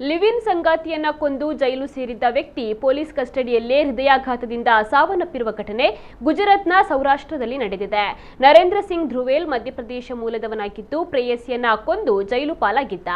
ಲಿವ್-ಇನ್ ಸಂಗಾತಿಯನ್ನ ಕೊಂದು ಜೈಲು ಸೇರಿದ್ದ ವ್ಯಕ್ತಿ ಪೊಲೀಸ್ ಕಸ್ಟಡಿಯಲ್ಲೇ ಹೃದಯಾಘಾತದಿಂದ ಸಾವನ್ನಪ್ಪಿರುವ ಘಟನೆ ಗುಜರಾತ್ನ ಸೌರಾಷ್ಟ್ರದಲ್ಲಿ ನಡೆದಿದೆ. ನರೇಂದ್ರ ಸಿಂಗ್ ಧ್ರುವೇಲ್ ಮಧ್ಯಪ್ರದೇಶ ಮೂಲದವನಾಗಿದ್ದು ಪ್ರೇಯಸಿಯನ್ನ ಕೊಂದು ಜೈಲು ಪಾಲಾಗಿದ್ದ.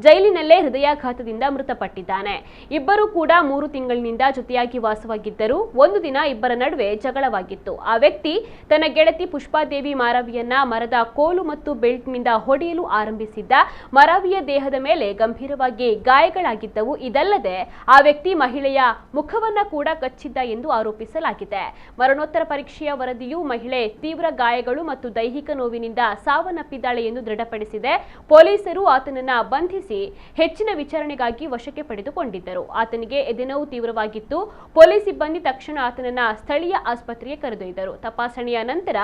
ಜೈಲಿನಲ್ಲೇ ಹೃದಯಾಘಾತದಿಂದ ಮೃತಪಟ್ಟಿದ್ದಾನೆ. ಇಬ್ಬರು ಕೂಡ 3 ತಿಂಗಳಿನಿಂದ ಜೊತೆಯಾಗಿ ವಾಸವಾಗಿದ್ದರು. ಒಂದು ದಿನ ಇಬ್ಬರ ನಡುವೆ ಜಗಳವಾಗಿತ್ತು. ಆ ವ್ಯಕ್ತಿ ತನ್ನ ಗೆಳತಿ ಪುಷ್ಪಾದೇವಿ ಮಾರವಿಯನ್ನ ಮರದ ಕೋಲು ಮತ್ತು ಬೆಲ್ಟ್ನಿಂದ ಹೊಡೆಯಲು ಆರಂಭಿಸಿದ್ದ. ಮಾರವಿಯ ದೇಹದ ಮೇಲೆ ಗಂಭೀರವಾಗಿ ಗಾಯಗಳಾಗಿದ್ದವು. ಇದಲ್ಲದೆ ಆ ವ್ಯಕ್ತಿ ಮಹಿಳೆಯ ಮುಖವನ್ನ ಕೂಡ ಕಚ್ಚಿದ್ದ ಎಂದು ಆರೋಪಿಸಲಾಗಿದೆ. ಮರಣೋತ್ತರ ಪರೀಕ್ಷೆಯ ವರದಿಯು ಮಹಿಳೆ ತೀವ್ರ ಗಾಯಗಳು ಮತ್ತು ದೈಹಿಕ ನೋವಿನಿಂದ ಸಾವನ್ನಪ್ಪಿದ್ದಾಳೆ ಎಂದು ದೃಢಪಡಿಸಿದೆ. ಪೊಲೀಸರು ಆತನನ್ನ ಬಂಧಿಸಿ ಹೆಚ್ಚಿನ ವಿಚಾರಣೆಗಾಗಿ ವಶಕ್ಕೆ ಪಡೆದುಕೊಂಡಿದ್ದರು. ಆತನಿಗೆ ಎದೆನೋವು ತೀವ್ರವಾಗಿತ್ತು. ಪೊಲೀಸ್ ಸಿಬ್ಬಂದಿ ತಕ್ಷಣ ಆತನನ್ನ ಸ್ಥಳೀಯ ಆಸ್ಪತ್ರೆಗೆ ಕರೆದೊಯ್ದರು. ತಪಾಸಣೆಯ ನಂತರ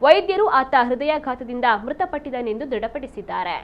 ವೈದ್ಯರು ಆತ ಹೃದಯಾಘಾತದಿಂದ ಮೃತಪಟ್ಟಿದ್ದಾನೆಂದು ದೃಢಪಡಿಸಿದ್ದಾರೆ.